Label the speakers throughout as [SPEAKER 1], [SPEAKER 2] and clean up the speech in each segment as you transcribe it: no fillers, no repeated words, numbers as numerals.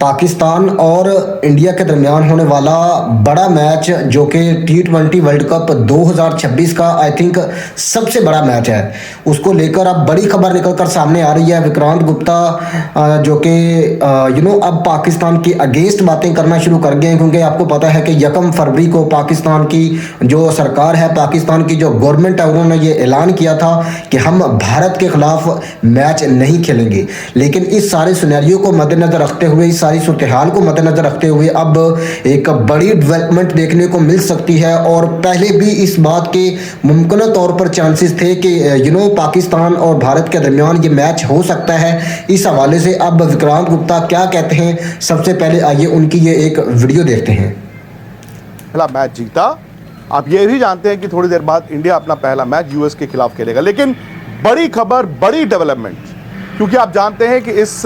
[SPEAKER 1] पाकिस्तान और इंडिया के दरमियान होने वाला बड़ा मैच जो कि T20 वर्ल्ड कप 2026 का आई थिंक सबसे बड़ा मैच है, उसको लेकर अब बड़ी खबर निकल कर सामने आ रही है। विक्रांत गुप्ता जो कि अब पाकिस्तान की अगेंस्ट बातें करना शुरू कर गए हैं, क्योंकि आपको पता है कि 1 फरवरी को पाकिस्तान की जो सरकार है, पाकिस्तान की जो गवर्नमेंट है, उन्होंने ये ऐलान किया था कि हम भारत के खिलाफ मैच नहीं खेलेंगे। लेकिन इस सारे सिनेरियो को मद्देनजर रखते हुए, इस सारी सूरत हाल को मद्देनजर रखते हुए अब एक बड़ी डेवलपमेंट देखने को मिल सकती है। और पहले भी इस बात के मुमकिन तौर पर चांसेस थे कि पाकिस्तान और भारत के दरमियान ये मैच हो सकता है। इस हवाले से अब विक्रांत गुप्ता क्या कहते हैं, सबसे पहले आइए उनकी ये एक वीडियो देखते हैं।
[SPEAKER 2] पहला मैच जीता, आप ये भी जानते हैं कि थोड़ी देर बाद इंडिया अपना पहला मैच यूएस के खिलाफ खेलेगा। लेकिन बड़ी खबर, बड़ी डेवलपमेंट, क्योंकि आप जानते हैं कि इस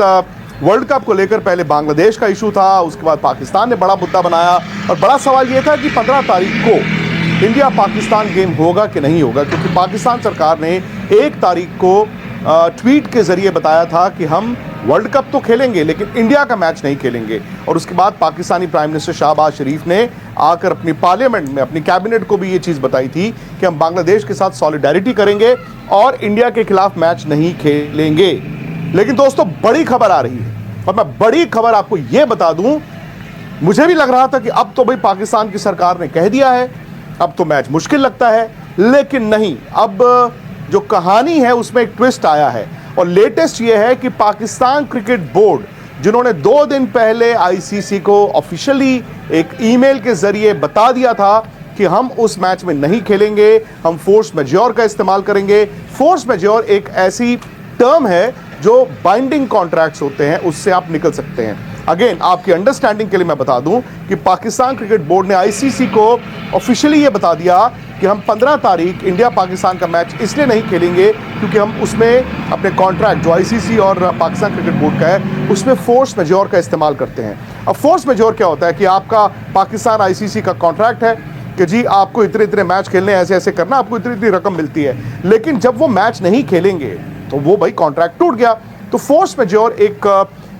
[SPEAKER 2] वर्ल्ड कप को लेकर पहले बांग्लादेश का इशू था, उसके बाद पाकिस्तान ने बड़ा मुद्दा बनाया और बड़ा सवाल यह था कि 15 तारीख को इंडिया पाकिस्तान गेम होगा कि नहीं होगा, क्योंकि पाकिस्तान सरकार ने 1 तारीख को ट्वीट के जरिए बताया था कि हम वर्ल्ड कप तो खेलेंगे लेकिन इंडिया का मैच नहीं खेलेंगे। और उसके बाद पाकिस्तानी प्राइम मिनिस्टर शहबाज शरीफ ने आकर अपनी पार्लियामेंट में अपनी कैबिनेट को भी ये चीज़ बताई थी कि हम बांग्लादेश के साथ सॉलिडेरिटी करेंगे और इंडिया के खिलाफ मैच नहीं खेलेंगे। लेकिन दोस्तों, बड़ी खबर आ रही है और मैं बड़ी खबर आपको यह बता दूं, मुझे भी लग रहा था कि अब तो भाई पाकिस्तान की सरकार ने कह दिया है, अब तो मैच मुश्किल लगता है, लेकिन नहीं। अब जो कहानी है उसमें एक ट्विस्ट आया है और लेटेस्ट ये है कि पाकिस्तान क्रिकेट बोर्ड, जिन्होंने 2 दिन पहले आईसीसी को ऑफिशियली एक ईमेल के जरिए बता दिया था कि हम उस मैच में नहीं खेलेंगे, हम फोर्स मैज्योर का इस्तेमाल करेंगे। फोर्स मैज्योर एक ऐसी टर्म है जो बाइंडिंग कॉन्ट्रैक्ट्स होते हैं, उससे आप निकल सकते हैं। अगेन, आपकी अंडरस्टैंडिंग के लिए मैं बता दूं कि पाकिस्तान क्रिकेट बोर्ड ने आईसीसी को ऑफिशियली ये बता दिया कि हम 15 तारीख इंडिया पाकिस्तान का मैच इसलिए नहीं खेलेंगे क्योंकि हम उसमें अपने कॉन्ट्रैक्ट जो आईसीसी और पाकिस्तान क्रिकेट बोर्ड का है उसमें फोर्स मैज्योर का इस्तेमाल करते हैं। अब फोर्स मैज्योर क्या होता है कि आपका पाकिस्तान आईसीसी का कॉन्ट्रैक्ट है कि जी आपको इतने इतने मैच खेलने, ऐसे ऐसे करना, आपको इतनी इतनी रकम मिलती है, लेकिन जब वो मैच नहीं खेलेंगे तो वो भाई कॉन्ट्रैक्ट टूट गया। तो फोर्स मैज्योर एक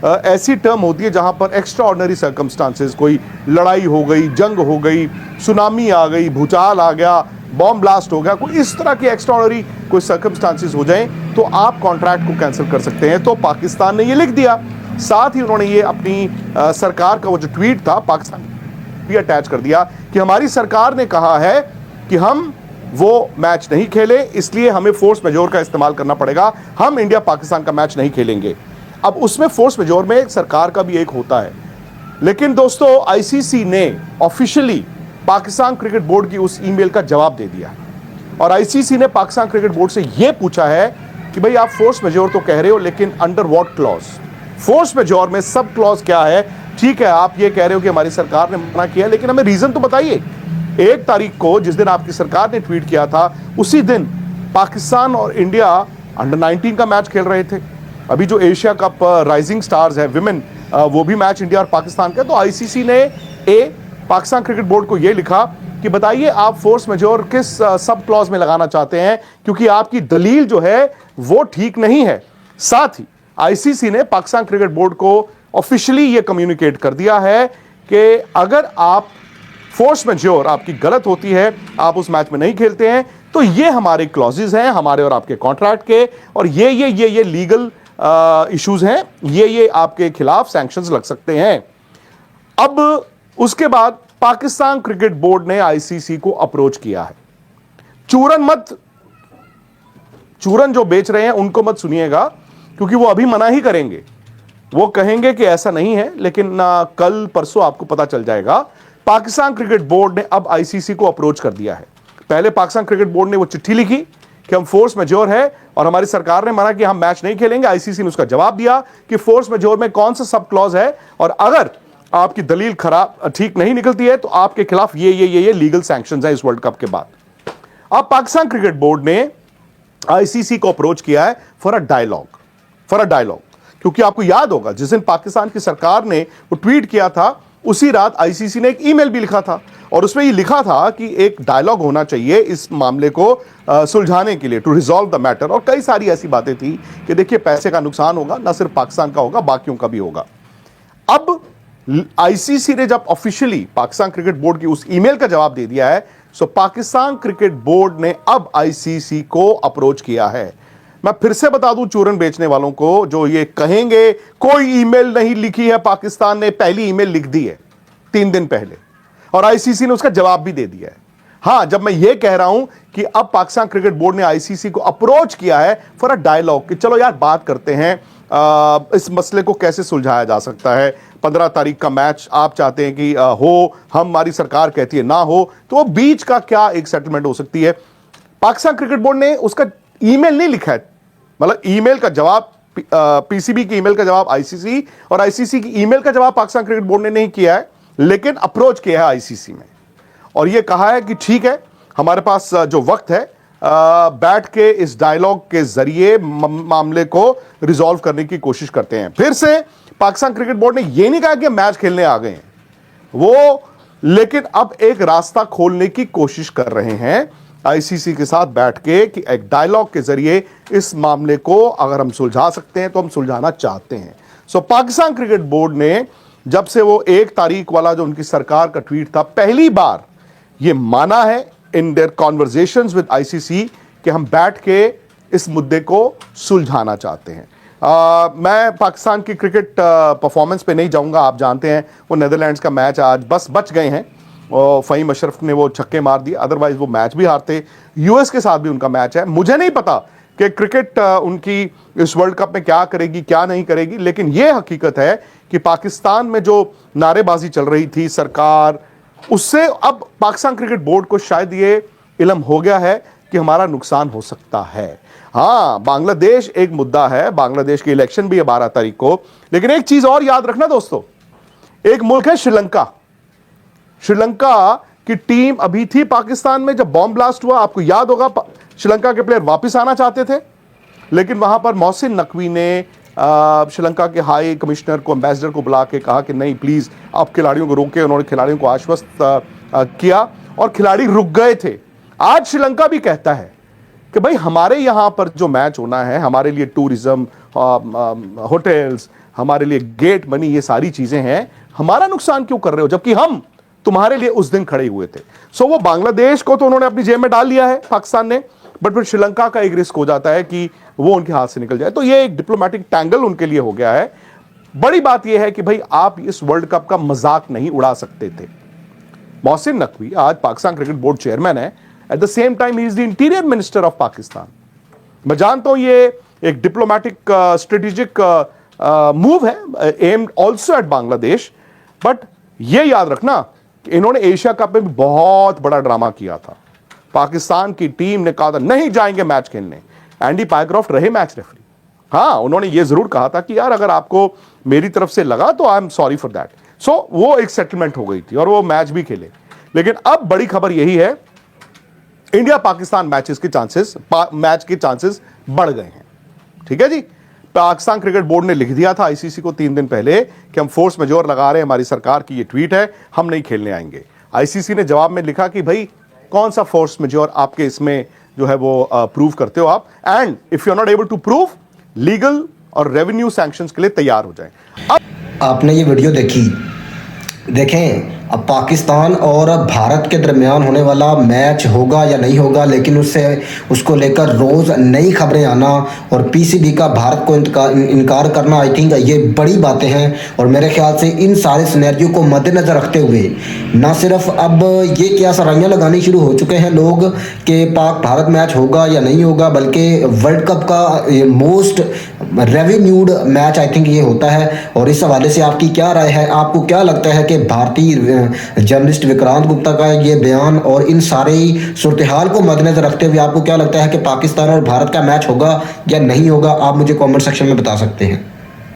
[SPEAKER 2] ऐसी टर्म होती है जहां पर एक्स्ट्रा ऑर्डिनरी सर्कमस्टांसेस, कोई लड़ाई हो गई, जंग हो गई, सुनामी आ गई, भूचाल आ गया, बॉम्ब ब्लास्ट हो गया, कोई इस तरह के एक्स्ट्रा ऑर्डिनरी कोई सर्कमस्टांसेस हो जाएं तो आप कॉन्ट्रैक्ट को कैंसिल कर सकते हैं। तो पाकिस्तान ने ये लिख दिया, साथ ही उन्होंने ये अपनी सरकार का वो जो ट्वीट था पाकिस्तान भी अटैच कर दिया कि हमारी सरकार ने कहा है कि हम वो मैच नहीं खेले, इसलिए हमें फोर्स मैज्योर का इस्तेमाल करना पड़ेगा, हम इंडिया पाकिस्तान का मैच नहीं खेलेंगे। अब उसमें फोर्स मैज्योर में सरकार का भी एक होता है, लेकिन दोस्तों आईसीसी ने ऑफिशियली पाकिस्तान क्रिकेट बोर्ड की उस ईमेल का जवाब दे दिया और आईसीसी ने पाकिस्तान क्रिकेट बोर्ड से यह पूछा है कि भाई आप फोर्स मैज्योर तो कह रहे हो, लेकिन अंडर व्हाट क्लॉज? फोर्स मैज्योर में सब क्लॉज क्या है? ठीक है, आप ये कह रहे हो कि हमारी सरकार ने मना किया, लेकिन हमें रीजन तो बताइए। 1 तारीख को जिस दिन आपकी सरकार ने ट्वीट किया था, उसी दिन पाकिस्तान और इंडिया अंडर 19 का मैच खेल रहे थे। अभी जो एशिया कप राइजिंग स्टार्स है विमेन, वो भी मैच इंडिया और पाकिस्तान का। तो आईसीसी ने पाकिस्तान क्रिकेट बोर्ड को यह लिखा कि बताइए आप फोर्स मैज्योर किस सब क्लॉज में लगाना चाहते हैं, क्योंकि आपकी दलील जो है वो ठीक नहीं है। साथ ही आईसीसी ने पाकिस्तान क्रिकेट बोर्ड को ऑफिशियली ये कम्युनिकेट कर दिया है कि अगर आप फोर्स मैज्योर आपकी गलत होती है, आप उस मैच में नहीं खेलते हैं, तो ये हमारे क्लॉजेज हैं, हमारे और आपके कॉन्ट्रैक्ट के, और ये लीगल इश्यूज हैं, ये आपके खिलाफ सैंक्शंस लग सकते हैं। अब उसके बाद पाकिस्तान क्रिकेट बोर्ड ने आईसीसी को अप्रोच किया है। चूरन जो बेच रहे हैं उनको मत सुनिएगा, क्योंकि वो अभी मना ही करेंगे, वो कहेंगे कि ऐसा नहीं है, लेकिन कल परसों आपको पता चल जाएगा। पाकिस्तान क्रिकेट बोर्ड ने अब आईसीसी को अप्रोच कर दिया है। पहले पाकिस्तान क्रिकेट बोर्ड ने वो चिट्ठी लिखी कि हम फोर्स मैज्योर है और हमारी सरकार ने मना कि हम मैच नहीं खेलेंगे। आईसीसी ने उसका जवाब दिया कि फोर्स मैज्योर में कौन सा सब क्लॉज है और अगर आपकी दलील ठीक नहीं निकलती है तो आपके खिलाफ ये लीगल सैंक्शंस है इस वर्ल्ड कप के बाद। अब पाकिस्तान क्रिकेट बोर्ड ने आईसीसी को अप्रोच किया है फॉर अ डायलॉग, क्योंकि आपको याद होगा जिस दिन पाकिस्तान की सरकार ने वो ट्वीट किया था, उसी रात आईसीसी ने एक ईमेल भी लिखा था और उसमें ये लिखा था कि एक डायलॉग होना चाहिए इस मामले को सुलझाने के लिए, टू रिजॉल्व द मैटर। और कई सारी ऐसी बातें थी कि देखिए पैसे का नुकसान होगा, ना सिर्फ पाकिस्तान का होगा, बाकियों का भी होगा। अब आईसीसी ने जब ऑफिशियली पाकिस्तान क्रिकेट बोर्ड की उस ईमेल का जवाब दे दिया है, सो पाकिस्तान क्रिकेट बोर्ड ने अब आईसीसी को अप्रोच किया है। मैं फिर से बता दूं चूरन बेचने वालों को, जो ये कहेंगे कोई ईमेल नहीं लिखी है पाकिस्तान ने, पहली ईमेल लिख दी है 3 दिन पहले, और आईसीसी ने उसका जवाब भी दे दिया है। हां, जब मैं ये कह रहा हूं कि अब पाकिस्तान क्रिकेट बोर्ड ने आईसीसी को अप्रोच किया है फॉर अ डायलॉग कि चलो यार बात करते हैं, इस मसले को कैसे सुलझाया जा सकता है। 15 तारीख का मैच आप चाहते हैं कि हो, हमारी सरकार कहती है ना हो, तो वो बीच का क्या एक सेटलमेंट हो सकती है। पाकिस्तान क्रिकेट बोर्ड ने उसका ईमेल नहीं लिखा है, मतलब ईमेल का जवाब पीसीबी की ईमेल का जवाब आईसीसी, और आईसीसी की ईमेल का जवाब पाकिस्तान क्रिकेट बोर्ड ने नहीं किया है, लेकिन अप्रोच किया है आईसीसी में, और यह कहा है कि ठीक है, हमारे पास जो वक्त है बैठ के इस डायलॉग के जरिए मामले को रिजॉल्व करने की कोशिश करते हैं। फिर से पाकिस्तान क्रिकेट बोर्ड ने यह नहीं कहा कि मैच खेलने आ गए हैं वो, लेकिन अब एक रास्ता खोलने की कोशिश कर रहे हैं आईसीसी के साथ बैठ के कि एक डायलॉग के जरिए इस मामले को अगर हम सुलझा सकते हैं तो हम सुलझाना चाहते हैं। सो पाकिस्तान क्रिकेट बोर्ड ने जब से वो 1 तारीख वाला जो उनकी सरकार का ट्वीट था, पहली बार ये माना है in their conversations with ICC कि हम बैठ के इस मुद्दे को सुलझाना चाहते हैं। मैं पाकिस्तान की क्रिकेट परफॉर्मेंस पे नहीं जाऊंगा, आप जानते हैं वो नेदरलैंड्स का मैच आज बस बच गए हैं, और फ़हीम अशरफ ने वो छक्के मार दिए, अदरवाइज वो मैच भी हारते। यूएस के साथ भी उनका मैच है। मुझे नहीं पता कि क्रिकेट उनकी इस वर्ल्ड कप में क्या करेगी क्या नहीं करेगी, लेकिन यह हकीकत है कि पाकिस्तान में जो नारेबाजी चल रही थी सरकार, उससे अब पाकिस्तान क्रिकेट बोर्ड को शायद ये इल्म हो गया है कि हमारा नुकसान हो सकता है। हां, बांग्लादेश एक मुद्दा है, बांग्लादेश के इलेक्शन भी है 12 तारीख को, लेकिन एक चीज और याद रखना दोस्तों, एक मुल्क है श्रीलंका। श्रीलंका की टीम अभी थी पाकिस्तान में जब बॉम्ब ब्लास्ट हुआ, आपको याद होगा, श्रीलंका के प्लेयर वापस आना चाहते थे, लेकिन वहां पर मोहसिन नकवी ने श्रीलंका के हाई कमिश्नर को, एम्बेसडर को बुला के कहा कि नहीं प्लीज आप खिलाड़ियों को रोके। उन्होंने खिलाड़ियों को आश्वस्त किया और खिलाड़ी रुक गए थे। आज श्रीलंका भी कहता है कि भाई हमारे यहां पर जो मैच होना है, हमारे लिए टूरिज्म, होटल्स, हमारे लिए गेट मनी, ये सारी चीजें हैं, हमारा नुकसान क्यों कर रहे हो जबकि हम तुम्हारे लिए उस दिन खड़े हुए थे। सो वो बांग्लादेश को तो उन्होंने अपनी जेब में डाल लिया है पाकिस्तान ने, बट फिर श्रीलंका का एक रिस्क हो जाता है कि वो उनके हाथ से निकल जाए, तो ये एक डिप्लोमेटिक टैंगल उनके लिए हो गया है। बड़ी बात यह है कि भाई आप इस वर्ल्ड कप का मजाक नहीं उड़ा सकते थे। मोहसिन नकवी आज पाकिस्तान क्रिकेट बोर्ड चेयरमैन है, at the same time he is the interior minister of Pakistan. मैं जानता हूं ये एक डिप्लोमेटिक स्ट्रेटेजिक मूव है, aimed also eight Bangladesh, but ये याद रखना कि इन्होंने एशिया कप में भी बहुत बड़ा ड्रामा किया था। पाकिस्तान की टीम ने कहा था नहीं जाएंगे मैच खेलने, एंडी पायक्रॉफ्ट रहे मैच रेफरी। हाँ, उन्होंने ये जरूर कहा था कि यार अगर आपको मेरी तरफ से लगा तो I am sorry for that. So वो एक सेटलमेंट हो गई थी और वो मैच भी खेले। लेकिन अब बड़ी खबर यही है, इंडिया पाकिस्तान मैच के चांसेस बढ़ गए हैं। ठीक है जी, पाकिस्तान क्रिकेट बोर्ड ने लिख दिया था आईसीसी को 3 दिन पहले कि हम फोर्स मेजोर लगा रहे हैं, हमारी सरकार की ये ट्वीट है, हम नहीं खेलने आएंगे। आईसीसी ने जवाब में लिखा कि भाई कौन सा फोर्स मेजोर आपके इसमें जो है वो प्रूव करते हो आप, and if you are not able to prove, legal और रेवेन्यू सैंक्शंस के लिए तैयार हो जाएं। अब
[SPEAKER 1] आपने ये वीडियो देखी, देखें अब पाकिस्तान और भारत के दरमियान होने वाला मैच होगा या नहीं होगा, लेकिन उसको लेकर रोज़ नई खबरें आना और पीसीबी का भारत को इनकार करना, आई थिंक ये बड़ी बातें हैं। और मेरे ख्याल से इन सारे सिनेरियो को मद्देनज़र रखते हुए ना सिर्फ अब ये क्या सराहियाँ लगानी शुरू हो चुके हैं लोग कि पाक भारत मैच होगा या नहीं होगा, बल्कि वर्ल्ड कप का मोस्ट रेवेन्यूड मैच आई थिंक ये होता है। और इस हवाले से आपकी क्या राय है? आपको क्या लगता है कि भारतीय जर्नलिस्ट विक्रांत गुप्ता का ये बयान और इन सारे सूरत हाल को मद्देनजर रखते हुए आपको क्या लगता है कि पाकिस्तान और भारत का मैच होगा या नहीं होगा? आप मुझे कमेंट सेक्शन में बता सकते हैं।